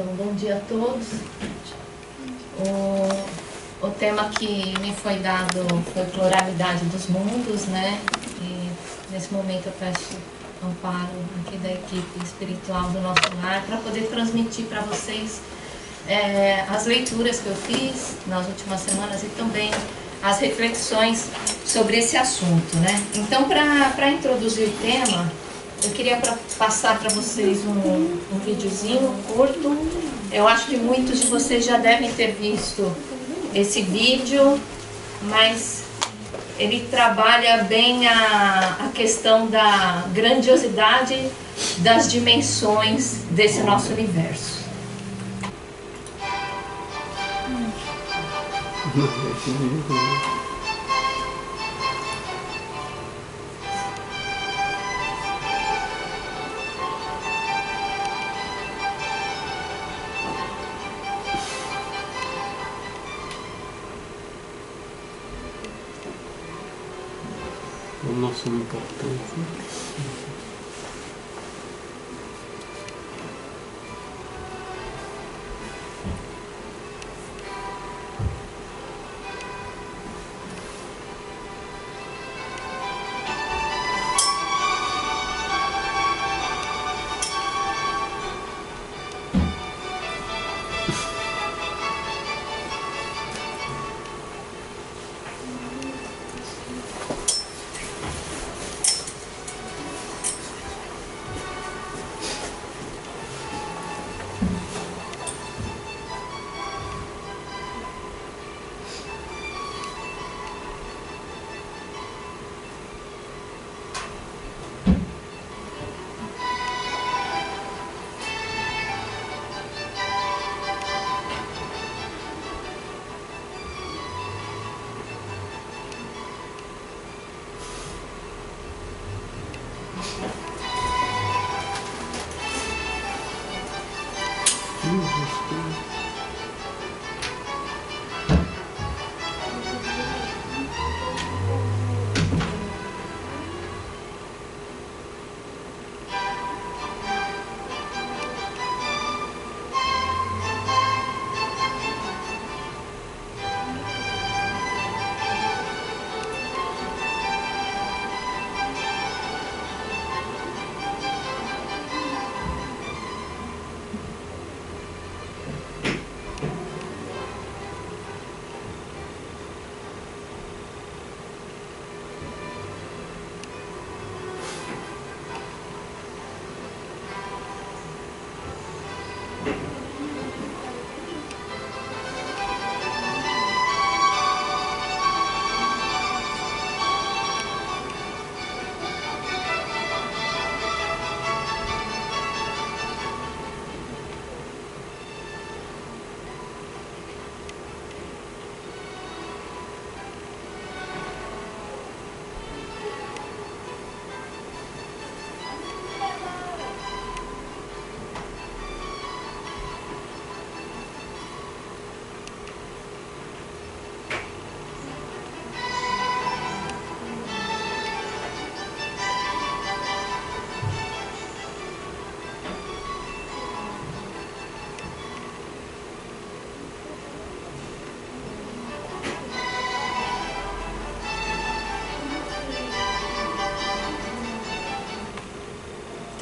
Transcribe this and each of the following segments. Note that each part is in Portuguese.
Então, bom dia a todos. O tema que me foi dado foi pluralidade dos mundos, né? E nesse momento eu peço amparo aqui da equipe espiritual do nosso lar para poder transmitir para vocês as leituras que eu fiz nas últimas semanas e também as reflexões sobre esse assunto, né? Então, para introduzir o tema, eu queria passar para vocês um videozinho curto. Eu acho que muitos de vocês já devem ter visto esse vídeo, mas ele trabalha bem a questão da grandiosidade das dimensões desse nosso universo. Não são importantes.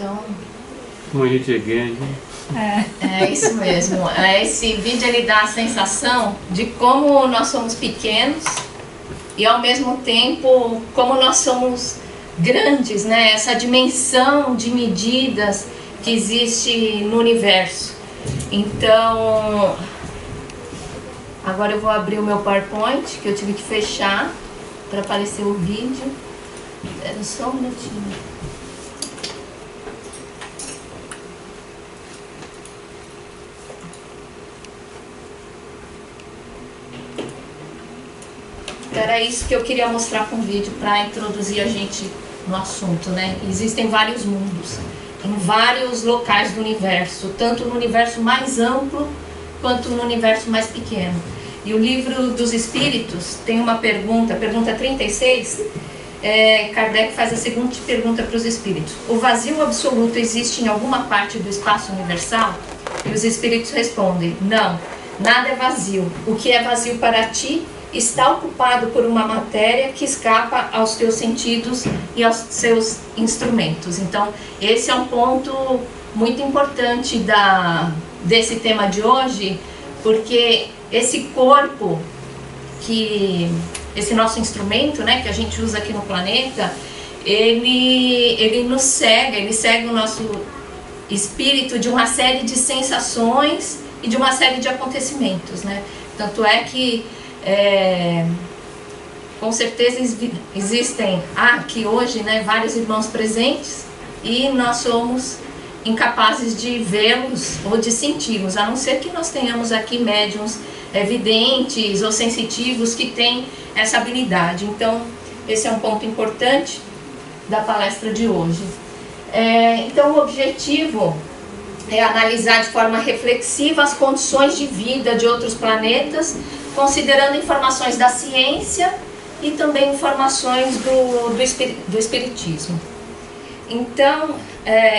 Então, como a gente é grande. É isso mesmo. Esse vídeo ele dá a sensação de como nós somos pequenos e ao mesmo tempo como nós somos grandes, né? Essa dimensão de medidas que existe no universo. Então, agora eu vou abrir o meu PowerPoint, que eu tive que fechar para aparecer o vídeo. Espera só um minutinho. Era isso que eu queria mostrar com o vídeo para introduzir a gente no assunto, né? Existem vários mundos, em vários locais do universo, tanto no universo mais amplo quanto no universo mais pequeno. E o Livro dos Espíritos tem uma pergunta 36, Kardec faz a seguinte pergunta para os espíritos: o vazio absoluto existe em alguma parte do espaço universal? E os espíritos respondem: não, nada é vazio. O que é vazio para ti está ocupado por uma matéria que escapa aos teus sentidos e aos seus instrumentos. Então, esse é um ponto muito importante desse tema de hoje, porque esse corpo, esse nosso instrumento, né, que a gente usa aqui no planeta, ele nos cega, ele cega o nosso espírito de uma série de sensações e de uma série de acontecimentos, né? Tanto é que com certeza existem aqui hoje, né, vários irmãos presentes e nós somos incapazes de vê-los ou de senti-los, a não ser que nós tenhamos aqui médiuns videntes ou sensitivos que têm essa habilidade. Então, esse é um ponto importante da palestra de hoje. Então, o objetivo é analisar de forma reflexiva as condições de vida de outros planetas, considerando informações da ciência e também informações do espiritismo. Então,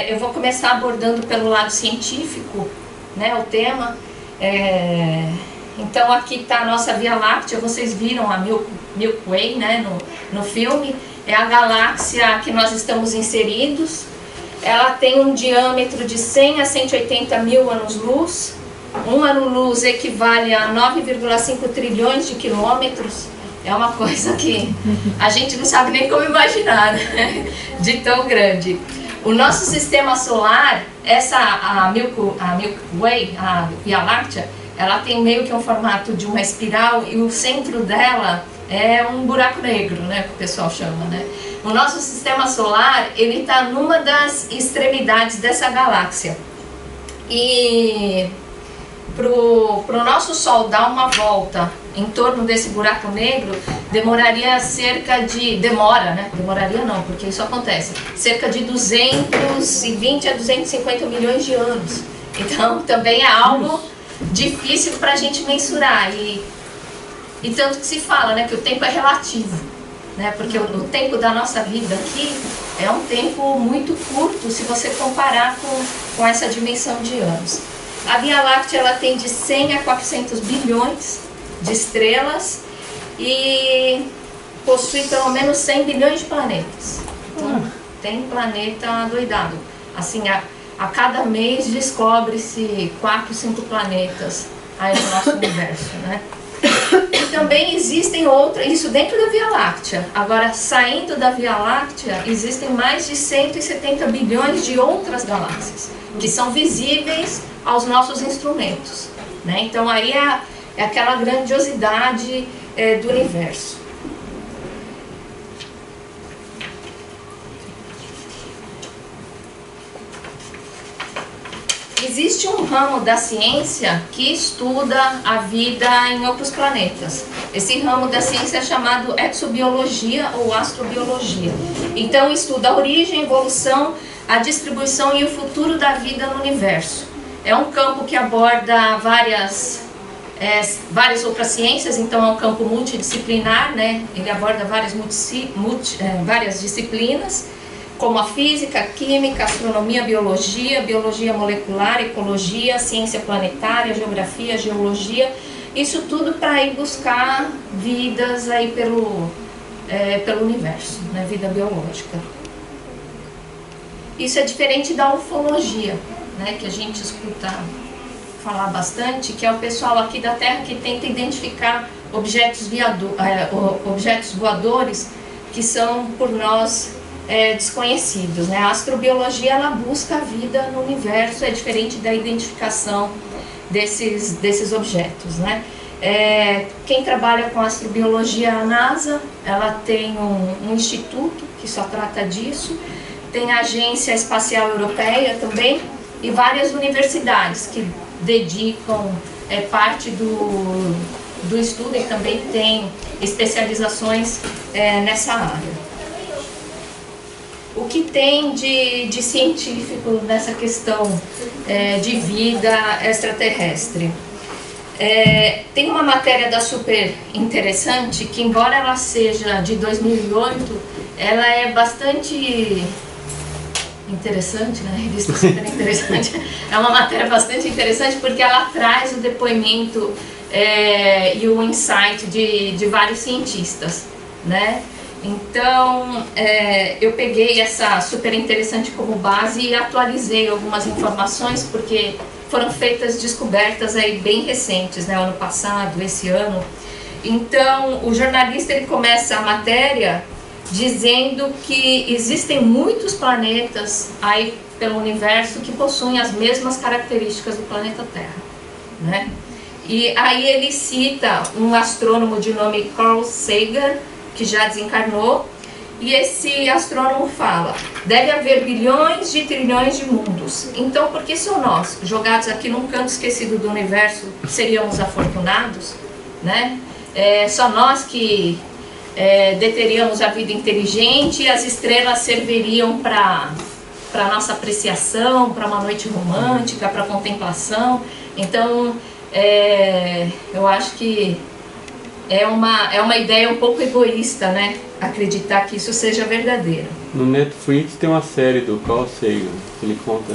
eu vou começar abordando pelo lado científico, né, o tema. Então, aqui está a nossa Via Láctea, vocês viram a Milky Way, né, no filme. É a galáxia que nós estamos inseridos. Ela tem um diâmetro de 100 a 180 mil anos-luz. Um ano-luz equivale a 9,5 trilhões de quilômetros. É uma coisa que a gente não sabe nem como imaginar, né? De tão grande. O nosso sistema solar, a Milky Way, a Via Láctea, ela tem meio que um formato de uma espiral e o centro dela é um buraco negro, né, que o pessoal chama, né? O nosso sistema solar, ele está numa das extremidades dessa galáxia. E pro nosso Sol dar uma volta em torno desse buraco negro, demoraria demora, né? Demoraria não, porque isso acontece, cerca de 220 a 250 milhões de anos. Então, também é algo difícil para a gente mensurar. E tanto que se fala, né, que o tempo é relativo, né, porque o tempo da nossa vida aqui é um tempo muito curto se você comparar com essa dimensão de anos. A Via Láctea, ela tem de 100 a 400 bilhões de estrelas e possui pelo menos 100 bilhões de planetas. Então, tem planeta doidado. Assim, a cada mês descobre-se 4, 5 planetas aí no nosso universo, né? E também existem outras, isso dentro da Via Láctea. Agora, saindo da Via Láctea, existem mais de 170 bilhões de outras galáxias, que são visíveis aos nossos instrumentos, né? Então, aí é aquela grandiosidade do universo. Existe um ramo da ciência que estuda a vida em outros planetas. Esse ramo da ciência é chamado exobiologia ou astrobiologia. Então, estuda a origem, a evolução, a distribuição e o futuro da vida no universo. É um campo que aborda várias outras ciências, então é um campo multidisciplinar, né? Ele aborda várias disciplinas, como a física, a química, a astronomia, a biologia molecular, ecologia, ciência planetária, geografia, geologia, isso tudo para ir buscar vidas aí pelo universo, né? Vida biológica. Isso é diferente da ufologia, né? Que a gente escuta falar bastante, que é o pessoal aqui da Terra que tenta identificar objetos voadores que são por nós desconhecidos, né? A astrobiologia, ela busca a vida no universo, é diferente da identificação desses objetos, né? Quem trabalha com astrobiologia, a NASA, ela tem um instituto que só trata disso, tem a Agência Espacial Europeia também e várias universidades que dedicam parte do estudo e também tem especializações nessa área. O que tem de científico nessa questão de vida extraterrestre? Tem uma matéria da Super interessante que, embora ela seja de 2008, ela é bastante interessante, né? Revista super interessante. É uma matéria bastante interessante porque ela traz o depoimento e o insight de vários cientistas, né? Então, eu peguei essa super interessante como base e atualizei algumas informações porque foram feitas descobertas aí bem recentes, né? Ano passado, esse ano. Então, o jornalista ele começa a matéria dizendo que existem muitos planetas aí pelo universo que possuem as mesmas características do planeta Terra, né? E aí ele cita um astrônomo de nome Carl Sagan, que já desencarnou, e esse astrônomo fala: deve haver bilhões de trilhões de mundos. Então, por que só nós, jogados aqui num canto esquecido do universo, seríamos afortunados, né? Só nós que deteríamos a vida inteligente e as estrelas serviriam para nossa apreciação, para uma noite romântica, para contemplação. Então, eu acho que é uma ideia um pouco egoísta, né? Acreditar que isso seja verdadeiro. No Netflix tem uma série do Carl Sagan, que ele conta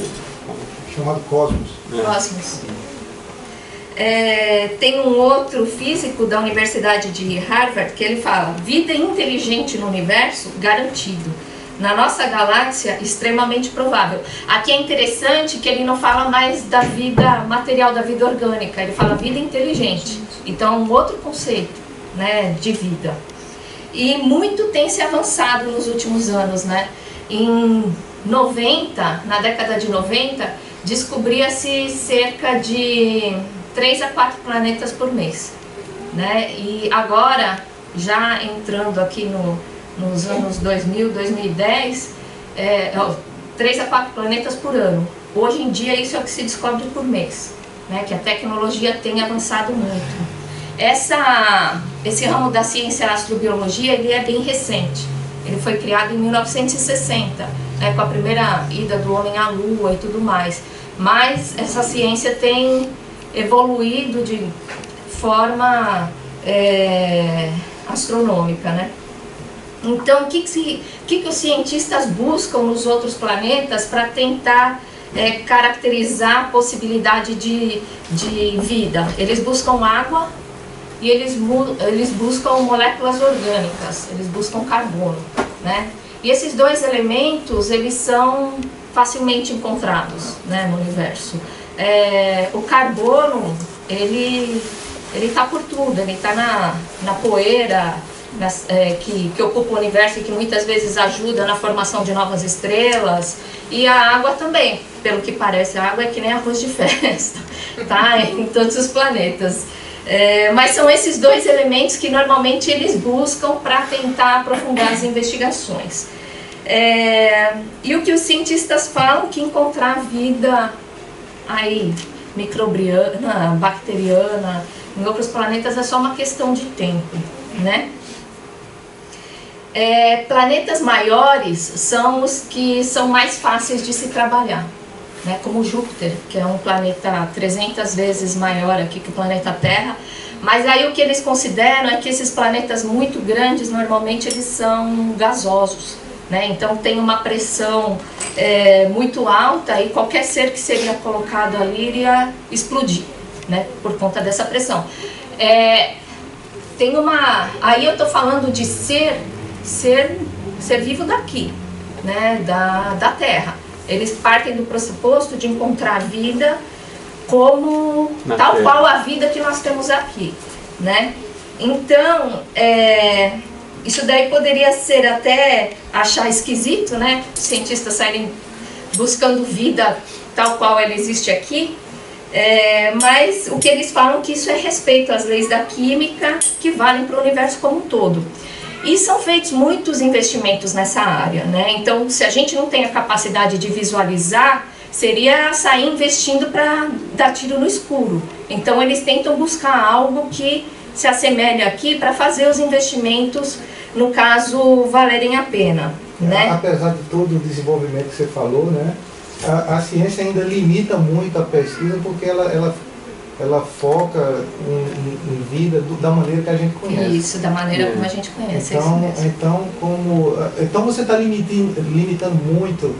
chamado Cosmos. Cosmos. Tem um outro físico da Universidade de Harvard que ele fala: vida inteligente no universo, garantido. Na nossa galáxia, extremamente provável. Aqui é interessante que ele não fala mais da vida material, da vida orgânica, ele fala vida inteligente. Então, um outro conceito, né, de vida. E muito tem se avançado nos últimos anos, né? Em 90, na década de 90, descobria-se cerca de 3 a 4 planetas por mês, né? E agora, já entrando aqui nos anos 2000, 2010, 3 a 4 planetas por ano. Hoje em dia isso é o que se descobre por mês, né? Que a tecnologia tem avançado muito. Esse ramo da ciência astrobiologia, ele é bem recente. Ele foi criado em 1960, né, com a primeira ida do homem à Lua e tudo mais. Mas essa ciência tem evoluído de forma astronômica, né? Então, o que os cientistas buscam nos outros planetas para tentar caracterizar a possibilidade de vida? Eles buscam água e eles buscam moléculas orgânicas, eles buscam carbono, né? E esses dois elementos, eles são facilmente encontrados, né, no universo. O carbono, ele está por tudo, ele está na poeira, que ocupa o universo e que muitas vezes ajuda na formação de novas estrelas. E a água também, pelo que parece, a água é que nem arroz de festa, tá? Em todos os planetas. Mas são esses dois elementos que normalmente eles buscam para tentar aprofundar as investigações. E o que os cientistas falam que encontrar vida aí, microbiana, bacteriana, em outros planetas é só uma questão de tempo, né? Planetas maiores são os que são mais fáceis de se trabalhar, né? Como Júpiter, que é um planeta 300 vezes maior aqui que o planeta Terra. Mas aí o que eles consideram é que esses planetas muito grandes, normalmente eles são gasosos, né? Então tem uma pressão muito alta e qualquer ser que seria colocado ali iria explodir, né? Por conta dessa pressão. Aí eu estou falando de ser vivo daqui, né? Da Terra. Eles partem do pressuposto de encontrar vida como tal qual a vida que nós temos aqui, né? Então, isso daí poderia ser até achar esquisito, né? Os cientistas saírem buscando vida tal qual ela existe aqui, mas o que eles falam é que isso é respeito às leis da química que valem para o universo como um todo. E são feitos muitos investimentos nessa área, né? Então, se a gente não tem a capacidade de visualizar, seria sair investindo para dar tiro no escuro. Então, eles tentam buscar algo que se assemelhe aqui para fazer os investimentos, no caso, valerem a pena, né? Apesar de todo o desenvolvimento que você falou, né? A ciência ainda limita muito a pesquisa porque ela foca em vida da maneira que a gente conhece. Isso, da maneira como a gente conhece. Então você está limitando muito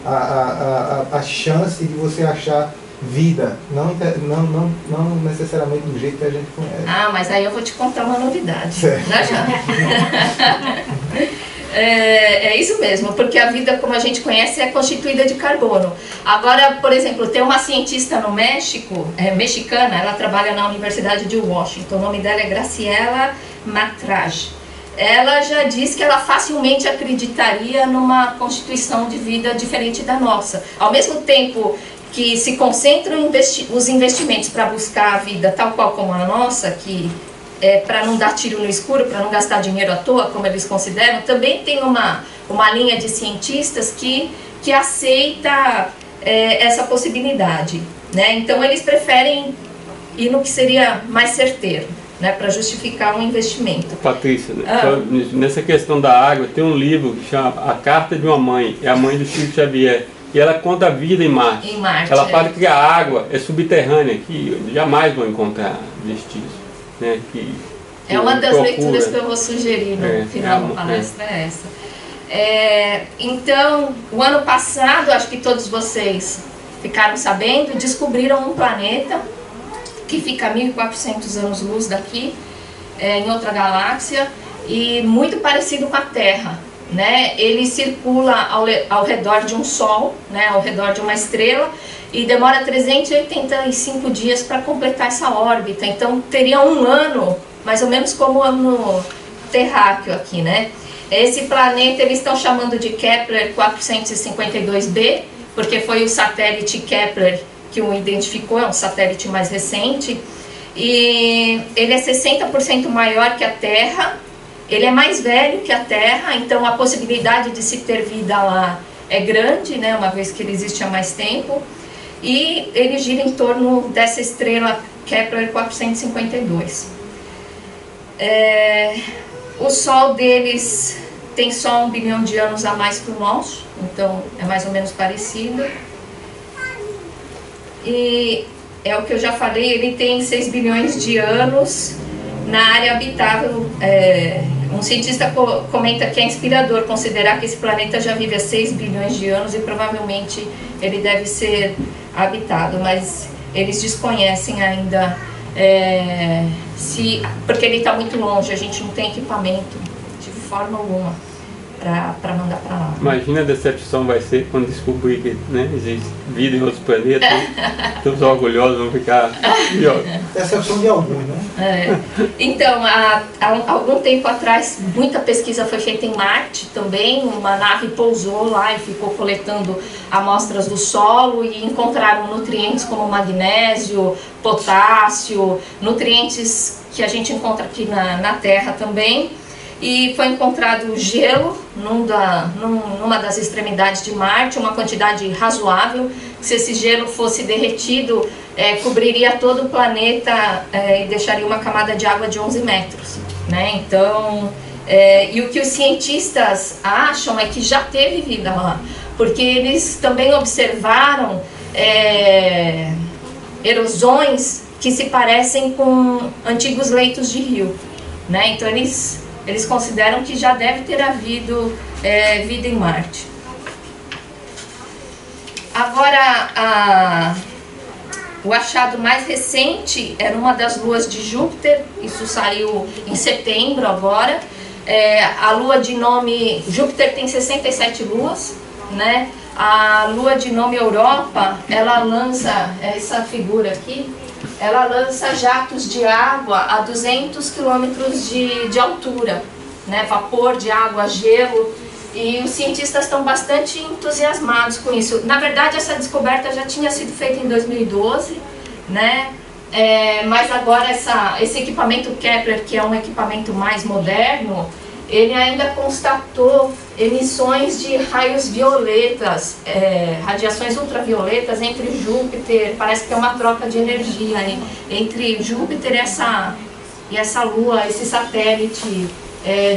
a chance de você achar vida, não necessariamente do jeito que a gente conhece. Ah, mas aí eu vou te contar uma novidade. Certo. Já. É isso mesmo, porque a vida como a gente conhece é constituída de carbono. Agora, por exemplo, tem uma cientista no México, mexicana, ela trabalha na Universidade de Washington, o nome dela é Graciela Matraj. Ela já diz que ela facilmente acreditaria numa constituição de vida diferente da nossa. Ao mesmo tempo que se concentram os investimentos para buscar a vida tal qual como a nossa, que para não dar tiro no escuro, para não gastar dinheiro à toa, como eles consideram, também tem uma linha de cientistas que aceita essa possibilidade, né? Então eles preferem ir no que seria mais certeiro, né, para justificar um investimento. Patrícia, nessa questão da água, tem um livro que chama A Carta de uma Mãe, é a mãe do Chico Xavier, e ela conta a vida em Marte. Em Marte, ela fala que a água é subterrânea, que jamais vão encontrar vestígios. Né, que uma das leituras que eu vou sugerir no final da palestra é essa. Então, o ano passado, acho que todos vocês ficaram sabendo, descobriram um planeta que fica a 1.400 anos-luz daqui, em outra galáxia, e muito parecido com a Terra. Né? Ele circula ao redor de um Sol, né, ao redor de uma estrela, e demora 385 dias para completar essa órbita. Então teria um ano, mais ou menos como o ano terráqueo aqui, né? Esse planeta eles estão chamando de Kepler 452b, porque foi o satélite Kepler que o identificou, é um satélite mais recente, e ele é 60% maior que a Terra. Ele é mais velho que a Terra, então a possibilidade de se ter vida lá é grande, né, uma vez que ele existe há mais tempo. E ele gira em torno dessa estrela Kepler 452. O Sol deles tem só 1 bilhão de anos a mais que o nosso, então é mais ou menos parecido. E é o que eu já falei, ele tem 6 bilhões de anos na área habitável. Um cientista comenta que é inspirador considerar que esse planeta já vive há 6 bilhões de anos e provavelmente ele deve ser habitado, mas eles desconhecem ainda porque ele está muito longe, a gente não tem equipamento de forma alguma para mandar para lá. Imagina a decepção vai ser quando descobrir que, né, existe vida em outros planetas. Todos orgulhosos vão ficar pior. Decepção de alguns, né? Então, há algum tempo atrás, muita pesquisa foi feita em Marte também. Uma nave pousou lá e ficou coletando amostras do solo e encontraram nutrientes como magnésio, potássio, nutrientes que a gente encontra aqui na Terra também. E foi encontrado gelo numa das extremidades de Marte, uma quantidade razoável. Se esse gelo fosse derretido, cobriria todo o planeta e deixaria uma camada de água de 11 metros. Né? Então, e o que os cientistas acham é que já teve vida lá, porque eles também observaram erosões que se parecem com antigos leitos de rio. Né? Então, eles consideram que já deve ter havido vida em Marte. Agora, o achado mais recente era uma das luas de Júpiter, isso saiu em setembro agora. A lua de nome... Júpiter tem 67 luas, né? A lua de nome Europa, ela lança essa figura aqui, ela lança jatos de água a 200 quilômetros de altura, né? Vapor de água, gelo, e os cientistas estão bastante entusiasmados com isso. Na verdade, essa descoberta já tinha sido feita em 2012, né? Mas agora esse equipamento Kepler, que é um equipamento mais moderno, ele ainda constatou emissões de raios violetas, radiações ultravioletas entre Júpiter. Parece que é uma troca de energia entre Júpiter e essa lua, esse satélite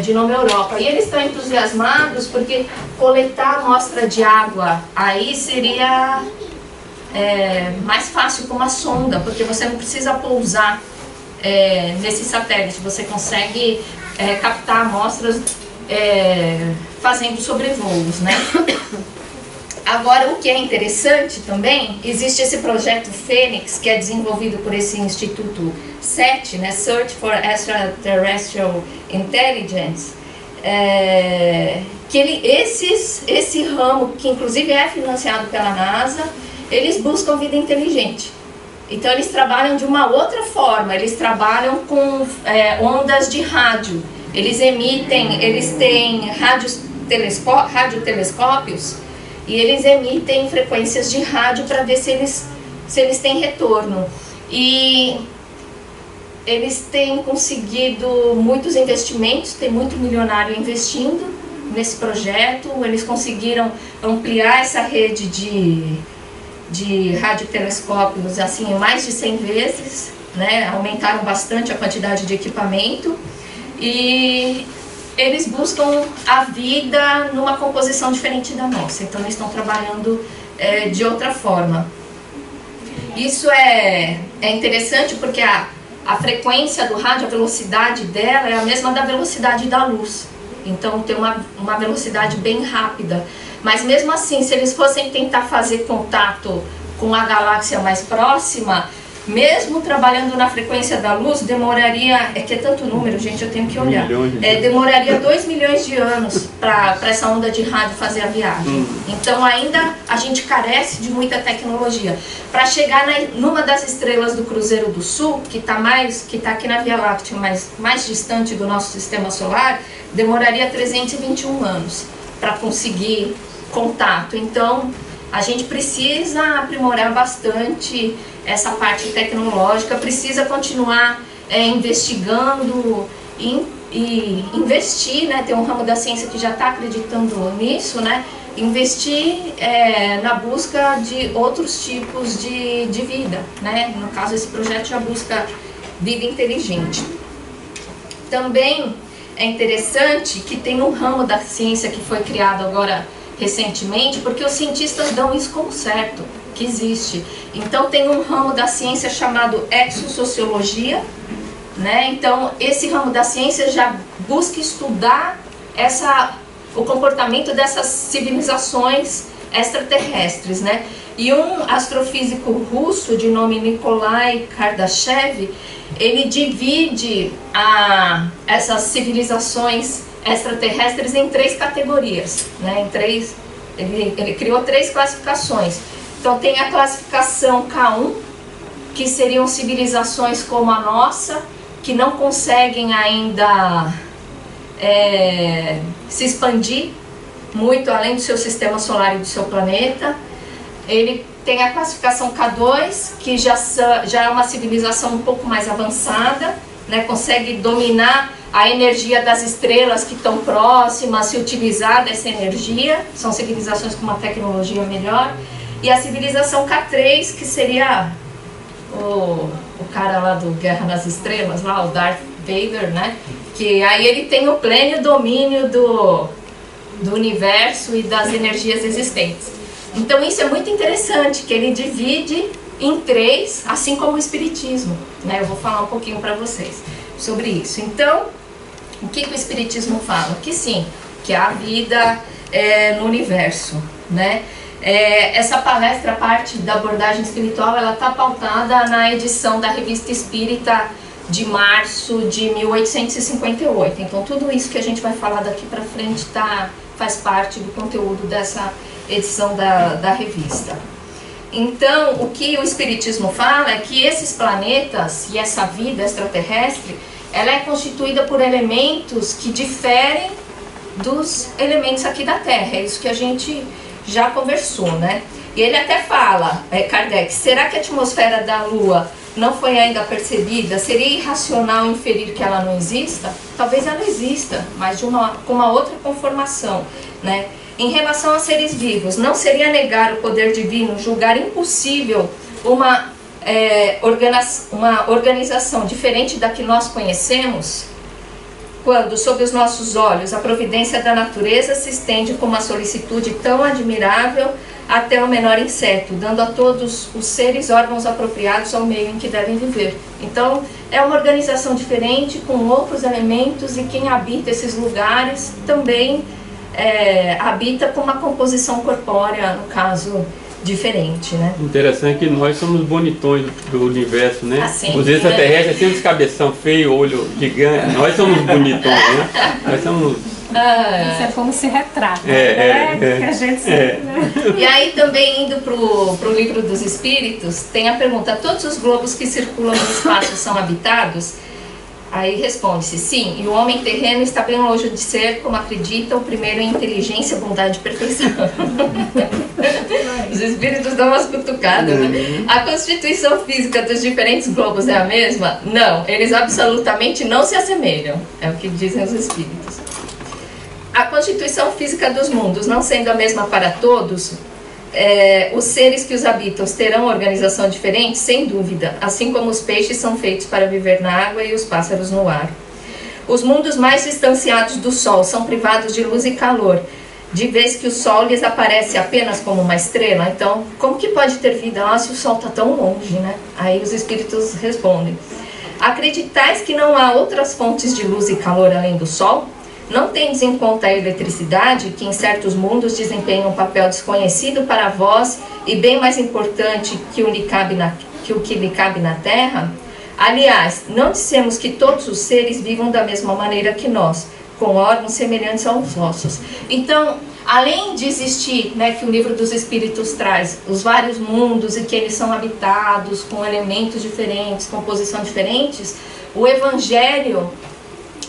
de nome Europa. E eles estão entusiasmados porque coletar amostra de água aí seria mais fácil com uma sonda, porque você não precisa pousar nesse satélite, você consegue captar amostras fazendo sobrevoos, né? Agora, o que é interessante também, existe esse projeto Fênix, que é desenvolvido por esse Instituto SETI, né, Search for Extraterrestrial Intelligence, que esse ramo, que inclusive é financiado pela NASA, eles buscam vida inteligente. Então eles trabalham de uma outra forma, eles trabalham com ondas de rádio. Eles têm radiotelescópios e eles emitem frequências de rádio para ver se eles têm retorno. E eles têm conseguido muitos investimentos, tem muito milionário investindo nesse projeto. Eles conseguiram ampliar essa rede de radiotelescópios assim, mais de 100 vezes, né? Aumentaram bastante a quantidade de equipamento e eles buscam a vida numa composição diferente da nossa, então eles estão trabalhando de outra forma. Isso é interessante porque a frequência do rádio, a velocidade dela é a mesma da velocidade da luz, então tem uma velocidade bem rápida. Mas mesmo assim, se eles fossem tentar fazer contato com a galáxia mais próxima, mesmo trabalhando na frequência da luz, demoraria, que é tanto número, gente, eu tenho que olhar, demoraria 2 milhões de anos para essa onda de rádio fazer a viagem. Então ainda a gente carece de muita tecnologia. Para chegar numa das estrelas do Cruzeiro do Sul, que está aqui na Via Láctea, mas mais distante do nosso sistema solar, demoraria 321 anos para conseguir contato. Então a gente precisa aprimorar bastante essa parte tecnológica, precisa continuar investigando e investir, né? Tem um ramo da ciência que já está acreditando nisso, né? Investir na busca de outros tipos de vida, né? No caso, esse projeto já busca vida inteligente. Também é interessante que tem um ramo da ciência que foi criado agora recentemente, porque os cientistas dão isso como certo, que existe. Então tem um ramo da ciência chamado exosociologia, né? Então esse ramo da ciência já busca estudar o comportamento dessas civilizações extraterrestres, né? E um astrofísico russo de nome Nikolai Kardashev, ele divide essas civilizações extraterrestres em 3 categorias, né? Ele criou 3 classificações. Então tem a classificação K1, que seriam civilizações como a nossa, que não conseguem ainda se expandir muito além do seu sistema solar e do seu planeta. Ele tem a classificação K2, que já é uma civilização um pouco mais avançada, né? Consegue dominar a energia das estrelas que estão próximas, se utilizar dessa energia. São civilizações com uma tecnologia melhor. E a civilização K3, que seria o cara lá do Guerra nas Estrelas, lá, o Darth Vader, né? Que aí ele tem o pleno domínio do universo e das energias existentes. Então isso é muito interessante, que ele divide em 3, assim como o Espiritismo, né? Eu vou falar um pouquinho para vocês sobre isso. Então, o que o Espiritismo fala? Que sim, que há vida no universo, né? Essa palestra, parte da abordagem espiritual, ela está pautada na edição da Revista Espírita de março de 1858. Então tudo isso que a gente vai falar daqui para frente faz parte do conteúdo dessa edição da revista. Então o que o Espiritismo fala é que esses planetas e essa vida extraterrestre, ela é constituída por elementos que diferem dos elementos aqui da Terra. É isso que a gente já conversou, né? E ele até fala, Kardec, será que a atmosfera da Lua não foi ainda percebida? Seria irracional inferir que ela não exista? Talvez ela exista, mas com uma outra conformação, né? Em relação a seres vivos, não seria negar o poder divino, julgar impossível uma organização diferente da que nós conhecemos, quando, sob os nossos olhos, a providência da natureza se estende com uma solicitude tão admirável até o menor inseto, dando a todos os seres órgãos apropriados ao meio em que devem viver. Então, é uma organização diferente, com outros elementos, e quem habita esses lugares também habita com uma composição corpórea, no caso, diferente, né? Interessante que nós somos bonitões do universo, né? Assim, os extraterrestres têm uns cabeção feio, olho gigante. Nós somos bonitões, né? Nós somos... Isso é como se retrata, né? Que a gente sempre... E aí também indo pro livro dos Espíritos, tem a pergunta: todos os globos que circulam no espaço são habitados? Aí responde-se, sim, e o homem terreno está bem longe de ser, como acredita, o primeiro em inteligência, bondade e perfeição. Os espíritos dão umas cutucadas, né? A constituição física dos diferentes globos é a mesma? Não, eles absolutamente não se assemelham, é o que dizem os espíritos. A constituição física dos mundos não sendo a mesma para todos, os seres que os habitam terão organização diferente, sem dúvida, assim como os peixes são feitos para viver na água e os pássaros no ar. Os mundos mais distanciados do Sol são privados de luz e calor, de vez que o Sol lhes aparece apenas como uma estrela. Então, como que pode ter vida lá se o Sol está tão longe, né? Aí os espíritos respondem: acreditais que não há outras fontes de luz e calor além do Sol? Não tendes em conta a eletricidade, que em certos mundos desempenha um papel desconhecido para vós e bem mais importante que o que lhe cabe na Terra? Aliás, não dissemos que todos os seres vivam da mesma maneira que nós, com órgãos semelhantes aos nossos. Então, além de existir, né, que o livro dos Espíritos traz os vários mundos e que eles são habitados com elementos diferentes, composição diferentes, o Evangelho,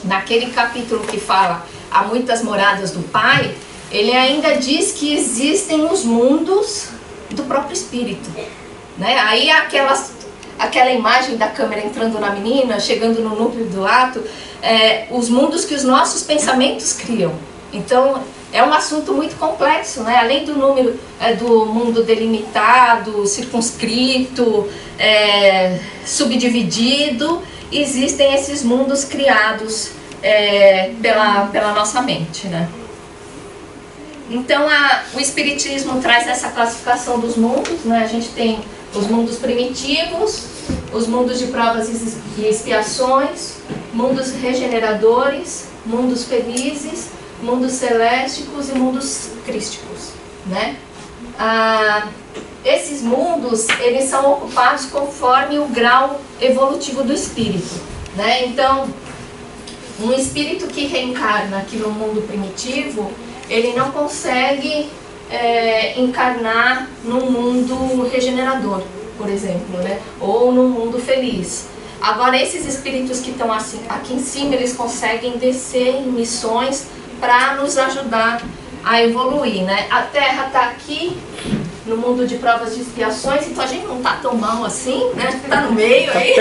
naquele capítulo que fala há muitas moradas do Pai, ele ainda diz que existem os mundos do próprio Espírito, né? Aí aquela imagem da câmera entrando na menina, chegando no núcleo do ato, os mundos que os nossos pensamentos criam. Então é um assunto muito complexo, né? Além do número do mundo delimitado, circunscrito, subdividido, existem esses mundos criados pela nossa mente, né? Então o Espiritismo traz essa classificação dos mundos, né? A gente tem os mundos primitivos, os mundos de provas e expiações, mundos regeneradores, mundos felizes, mundos celésticos e mundos crísticos, né? Esses mundos, eles são ocupados conforme o grau evolutivo do espírito, né? Então, um espírito que reencarna aqui no mundo primitivo, ele não consegue encarnar num mundo regenerador, por exemplo, né? Ou num mundo feliz. Agora, esses espíritos que estão assim, aqui em cima, eles conseguem descer em missões para nos ajudar a evoluir, né? A Terra está aqui no mundo de provas e expiações, então a gente não está tão mal assim, né? Está no meio aí,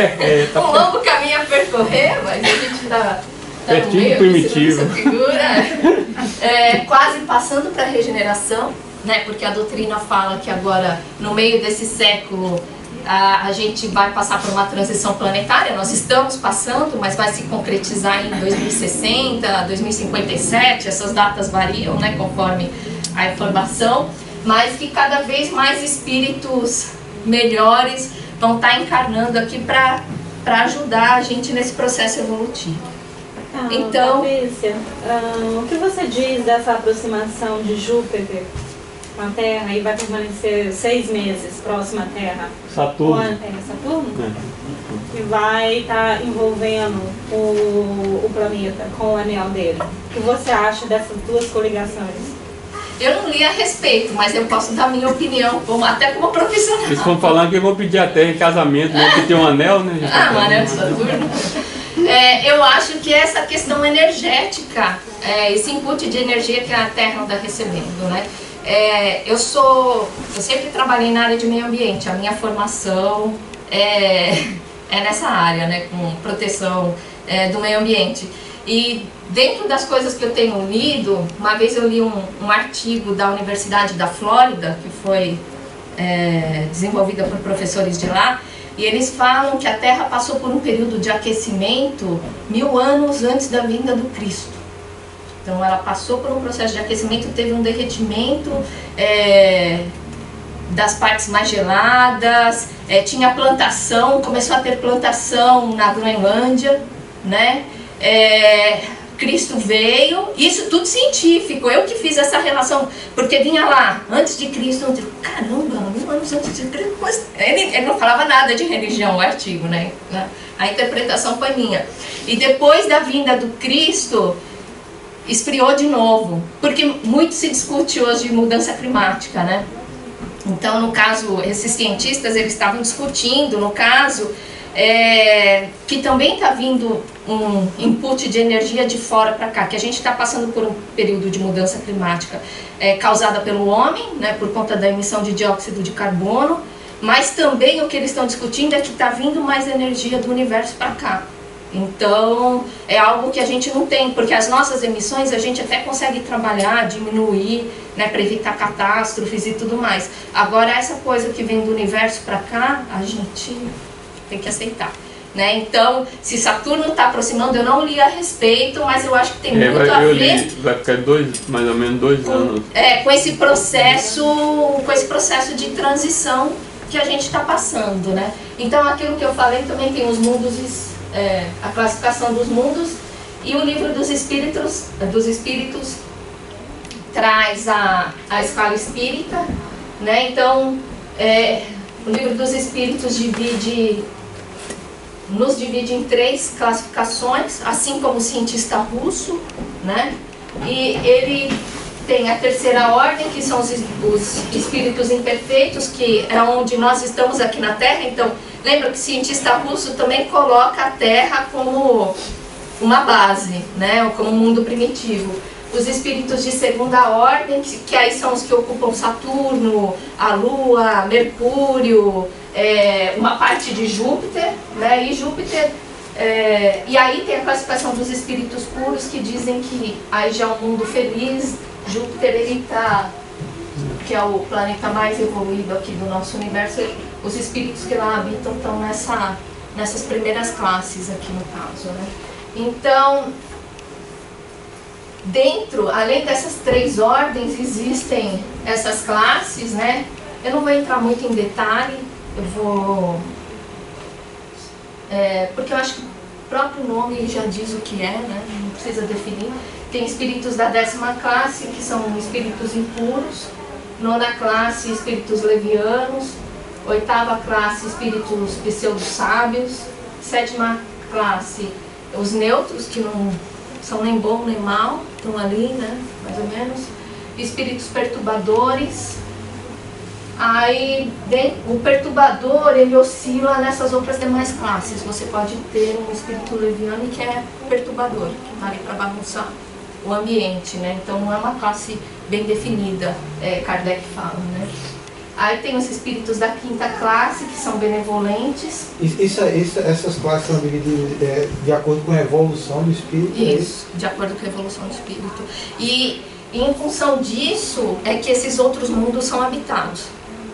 um longo caminho a percorrer, mas a gente está no meio, primitivo. Essa figura, quase passando para a regeneração, né? Porque a doutrina fala que agora, no meio desse século, a gente vai passar por uma transição planetária. Nós estamos passando, mas vai se concretizar em 2060, 2057, essas datas variam, né, conforme a informação, mas que cada vez mais espíritos melhores vão estar encarnando aqui para ajudar a gente nesse processo evolutivo. Então, Patrícia, o que você diz dessa aproximação de Júpiter com a Terra e vai permanecer 6 meses próximo à Terra? Saturno. Saturno? Que vai estar envolvendo o planeta com o anel dele. O que você acha dessas duas coligações? Eu não li a respeito, mas eu posso dar minha opinião, até como profissional. Eles estão falando que vão pedir a Terra em casamento, né? Porque tem um anel, né? Um anel de Saturno. Eu acho que essa questão energética, esse input de energia que a Terra anda recebendo, né? Eu sempre trabalhei na área de meio ambiente, a minha formação é nessa área, né? Com proteção do meio ambiente. E dentro das coisas que eu tenho lido, uma vez eu li um artigo da Universidade da Flórida, que foi desenvolvida por professores de lá, e eles falam que a Terra passou por um período de aquecimento 1000 anos antes da vinda do Cristo. Então ela passou por um processo de aquecimento, teve um derretimento das partes mais geladas, tinha plantação, começou a ter plantação na Groenlândia, né? Cristo veio, isso tudo científico, eu que fiz essa relação, porque vinha lá, antes de Cristo, eu digo, caramba, 1000 anos antes de Cristo, ele não falava nada de religião, o artigo, né? A interpretação foi minha. E depois da vinda do Cristo, esfriou de novo, porque muito se discute hoje de mudança climática, né? Então, no caso, esses cientistas, eles estavam discutindo, no caso, que também está vindo um input de energia de fora para cá, que a gente está passando por um período de mudança climática causada pelo homem, né, por conta da emissão de dióxido de carbono, mas também o que eles estão discutindo é que está vindo mais energia do universo para cá. Então, é algo que a gente não tem, porque as nossas emissões a gente até consegue trabalhar, diminuir, né, para evitar catástrofes e tudo mais. Agora, essa coisa que vem do universo para cá, a gente tem que aceitar. Né? Então, se Saturno está aproximando, eu não li a respeito, mas eu acho que tem muito a ver. Vai ficar mais ou menos 2 anos. Com esse processo de transição que a gente está passando, né? Então, aquilo que eu falei também tem os mundos, a classificação dos mundos, e o livro dos espíritos traz a escala espírita, né? Então, o livro dos espíritos nos divide em 3 classificações, assim como o cientista russo, né? E ele tem a terceira ordem, que são os espíritos imperfeitos, que é onde nós estamos aqui na Terra. Então, lembra que o cientista russo também coloca a Terra como uma base, né? Como um mundo primitivo. Os espíritos de segunda ordem, que aí são os que ocupam Saturno, a Lua, Mercúrio, uma parte de Júpiter, né? E Júpiter, e aí tem a classificação dos espíritos puros, que dizem que aí já é um mundo feliz. Júpiter, ele tá, que é o planeta mais evoluído aqui do nosso universo, os espíritos que lá habitam estão nessas primeiras classes aqui no caso, né? Então, além dessas 3 ordens, existem essas classes, né? Eu não vou entrar muito em detalhe, porque eu acho que o próprio nome já diz o que é, né? Não precisa definir. Tem espíritos da 10ª classe, que são espíritos impuros. 9ª classe, espíritos levianos. 8ª classe, espíritos pseudo-sábios. 7ª classe, os neutros, que não são nem bom nem mal, estão ali, né, mais ou menos. Espíritos perturbadores. Aí, o perturbador, ele oscila nessas outras demais classes. Você pode ter um espírito leviano que é perturbador, que está ali para bagunçar o ambiente, né? Então, não é uma classe bem definida, Kardec fala, né? Aí tem os espíritos da 5ª classe, que são benevolentes. Essas classes são divididas de acordo com a evolução do espírito? Isso, de acordo com a evolução do espírito. E em função disso, é que esses outros mundos são habitados.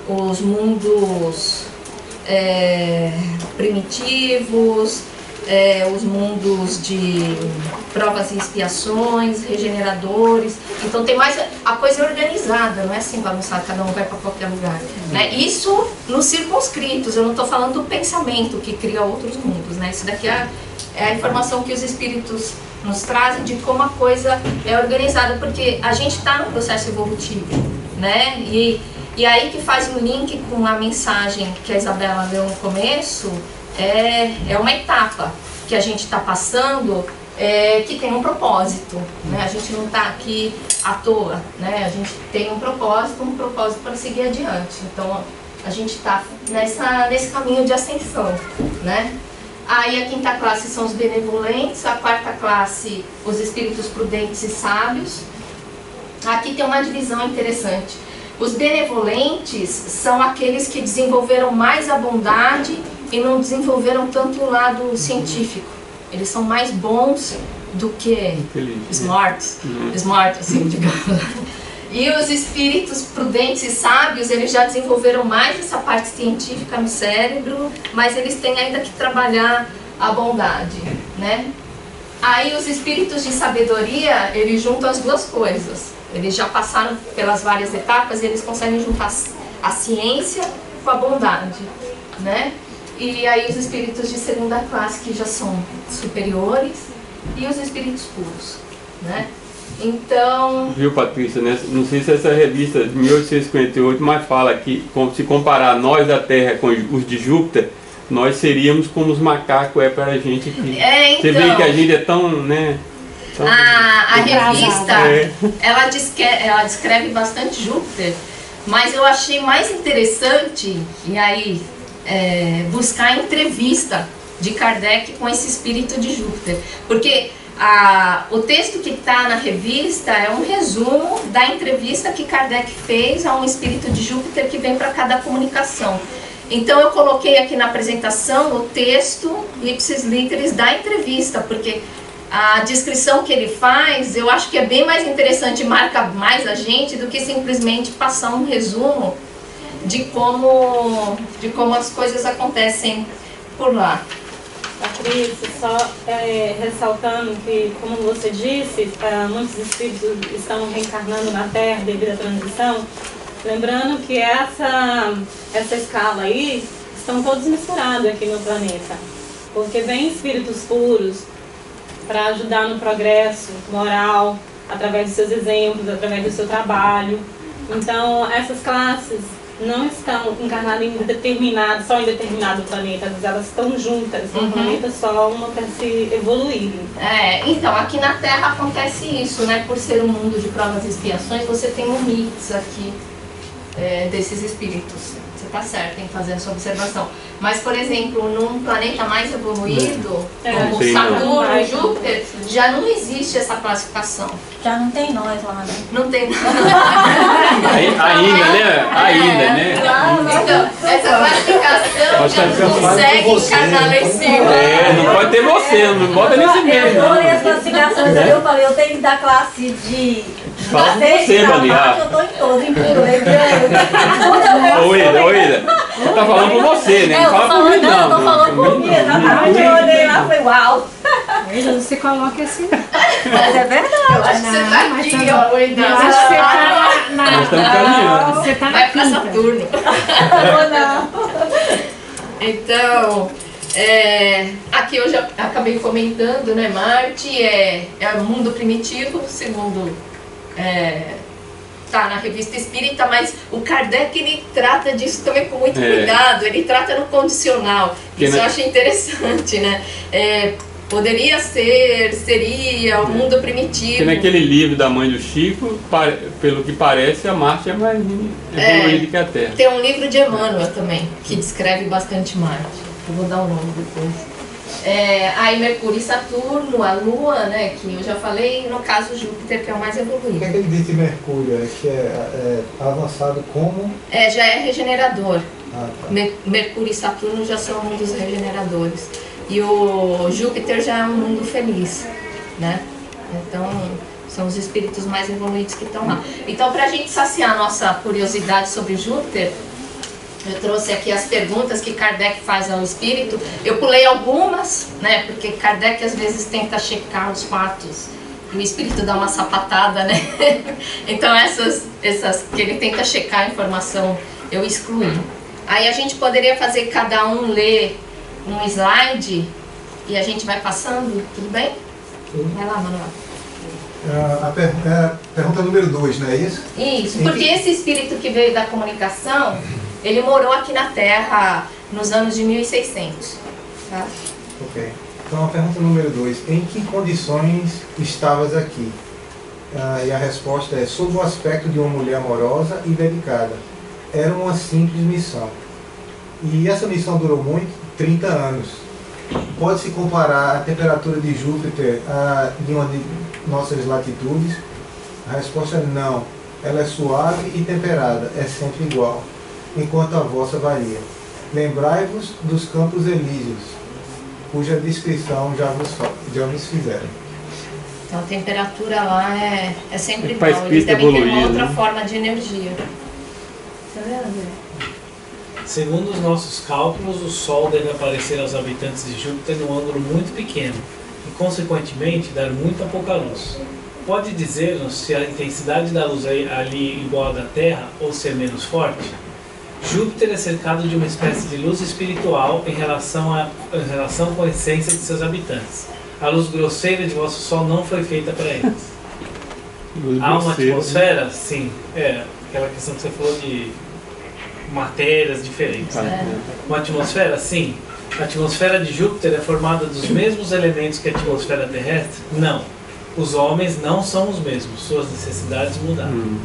Os mundos primitivos, os mundos de provas e expiações, regeneradores. Então tem mais a coisa organizada, não é assim bagunçada, cada um vai para qualquer lugar, né? Isso nos circunscritos, eu não estou falando do pensamento que cria outros mundos, né? Isso daqui é a informação que os espíritos nos trazem de como a coisa é organizada, porque a gente está no processo evolutivo, né? E aí que faz um link com a mensagem que a Isabela deu no começo. É uma etapa que a gente está passando, que tem um propósito, né? A gente não está aqui à toa, né? A gente tem um propósito para seguir adiante. Então a gente está nesse caminho de ascensão, né? Aí a 5ª classe são os benevolentes, a 4ª classe os espíritos prudentes e sábios. Aqui tem uma divisão interessante. Os benevolentes são aqueles que desenvolveram mais a bondade e não desenvolveram tanto o lado científico. Eles são mais bons do que smart, assim, digamos. E os espíritos prudentes e sábios, eles já desenvolveram mais essa parte científica no cérebro, mas eles têm ainda que trabalhar a bondade, né? Aí os espíritos de sabedoria, eles juntam as duas coisas. Eles já passaram pelas várias etapas e eles conseguem juntar a ciência com a bondade, né? E aí os espíritos de 2ª classe, que já são superiores, e os espíritos puros, né? Então... Viu, Patrícia, né? Não sei se essa revista de 1858, mas fala que, se comparar nós da Terra com os de Júpiter, nós seríamos como os macacos para a gente aqui. Então, você vê que a gente é tão, né? Tão... A revista, ela descreve bastante Júpiter, mas eu achei mais interessante, e aí, buscar a entrevista de Kardec com esse espírito de Júpiter, porque o texto que está na revista é um resumo da entrevista que Kardec fez a um espírito de Júpiter que vem para cada comunicação. Então eu coloquei aqui na apresentação o texto ipsis literis da entrevista, porque a descrição que ele faz, eu acho que é bem mais interessante, marca mais a gente do que simplesmente passar um resumo de como as coisas acontecem por lá. Patrícia, só ressaltando que, como você disse, muitos espíritos estão reencarnando na Terra devido à transição. Lembrando que essa escala aí estão todos misturados aqui no planeta. Porque vem espíritos puros para ajudar no progresso moral, através dos seus exemplos, através do seu trabalho. Então, essas classes não estão encarnadas só em determinado planeta, elas estão juntas, um planeta só, uma para se evoluir. Então, aqui na Terra acontece isso, né? Por ser um mundo de provas e expiações, você tem um mix aqui desses espíritos. Você está certo em fazer essa observação. Mas, por exemplo, num planeta mais evoluído, como Saturno e Júpiter, já não existe essa classificação. Já não tem nós lá, né? Não tem ainda, né? Então, essa classificação já não consegue encarnar lá em cima. Não pode ter você, não bota nesse meio. Eu olhei as classificações ali, eu falei, eu tenho que dar classe de... Fala com você, Vania. Eu tô em todos, em puro, Ô, Ida, você tá falando com você, né? Não fala comigo, não. Eu tô falando comigo, exatamente. Eu olhei lá e falei, uau. Veja, você coloca assim. Mas é verdade. Eu acho que você tá aqui, ó, Ida. Eu acho que você tá Nós estamos caminhando. Você tá Vai pra Saturno. Então, aqui eu já acabei comentando, né? Marte é o mundo primitivo, segundo tá na revista Espírita, mas o Kardec ele trata disso também com muito cuidado, ele trata no condicional. Isso eu acho interessante, né? Poderia seria o mundo primitivo. Porque naquele livro da mãe do Chico, pelo que parece, a Marte é mais evoluída que a Terra. Tem um livro de Emmanuel também, que descreve bastante Marte. Eu vou dar o nome depois. Aí Mercúrio e Saturno, a Lua, né, que eu já falei, e no caso Júpiter, que é o mais evoluído. O que é que ele diz de Mercúrio? Que é avançado como? Já é regenerador. Tá. Mercúrio e Saturno já são um dos regeneradores. E o Júpiter já é um mundo feliz, né? Então, são os espíritos mais evoluídos que estão lá. Então, para a gente saciar a nossa curiosidade sobre Júpiter, eu trouxe aqui as perguntas que Kardec faz ao espírito. Eu pulei algumas, né? Porque Kardec às vezes tenta checar os fatos e o espírito dá uma sapatada, né? Então essas que ele tenta checar a informação, eu excluí. Aí a gente poderia fazer cada um ler um slide e a gente vai passando, tudo bem? Vai lá, Manuel. A pergunta número 2, não é isso? Isso, porque esse espírito que veio da comunicação, ele morou aqui na Terra nos anos de 1600. Tá? Ok. Então a pergunta número 2, em que condições estavas aqui? E a resposta é, sob o aspecto de uma mulher amorosa e dedicada. Era uma simples missão. E essa missão durou muito, 30 anos. Pode-se comparar a temperatura de Júpiter de uma de nossas latitudes? A resposta é não. Ela é suave e temperada, é sempre igual, enquanto a vossa varia. Lembrai-vos dos campos elíseos, cuja descrição já vos fizeram. Então a temperatura lá é sempre Faz igual, eles pista devem ter uma evoluída, outra né? forma de energia. Tá vendo, André? Segundo os nossos cálculos, o Sol deve aparecer aos habitantes de Júpiter num ângulo muito pequeno e, consequentemente, dar muito pouca luz. Pode dizer-nos se a intensidade da luz é ali igual à da Terra ou ser menos forte? Júpiter é cercado de uma espécie de luz espiritual em relação com a essência de seus habitantes. A luz grosseira de vosso sol não foi feita para eles. Há uma atmosfera? Sim. Aquela questão que você falou de matérias diferentes. Uma atmosfera? Sim. A atmosfera de Júpiter é formada dos mesmos elementos que a atmosfera terrestre? Não. Os homens não são os mesmos. Suas necessidades mudaram.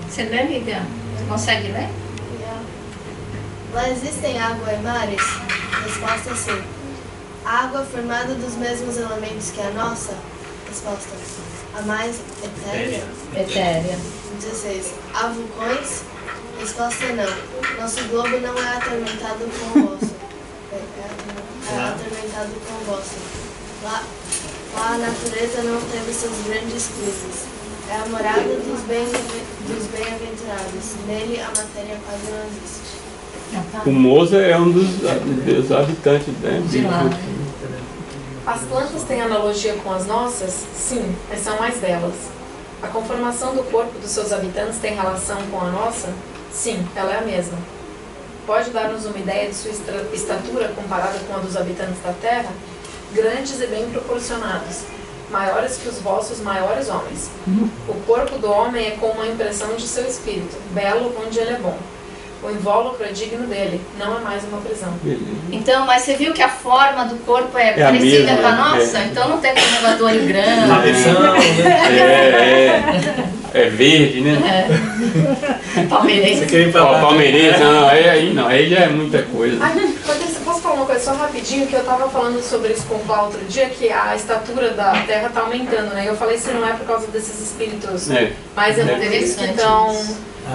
Você lê, Lívia? Você consegue ler? Lá existem água e mares? Resposta sim. Água formada dos mesmos elementos que a nossa? Resposta: a mais etérea? Etérea. 16. Há vulcões? Resposta: não. Nosso globo não é atormentado com o vosso. É atormentado com o vosso. Lá a natureza não teve seus grandes crises. É a morada dos bem-aventurados. Nele a matéria quase não existe. O Moza é um dos habitantes, né? De lá. As plantas têm analogia com as nossas? Sim, mas são mais belas. A conformação do corpo dos seus habitantes tem relação com a nossa? Sim, ela é a mesma. Pode dar-nos uma ideia de sua estatura comparada com a dos habitantes da Terra? Grandes e bem proporcionados, maiores que os vossos maiores homens. O corpo do homem é como uma impressão de seu espírito, belo onde ele é bom. O invólucro é digno dele, não é mais uma prisão. Então, mas você viu que a forma do corpo é parecida mesma, com a nossa? Então não tem aquele negócio do olho grande. É verde, né? Palmeirense. Palmeirense, não, aí já é muita coisa. Ai, posso falar uma coisa só rapidinho, que eu tava falando sobre isso com o Paulo outro dia, que a estatura da Terra tá aumentando, né? Eu falei se não é por causa desses espíritos mais evoluídos que estão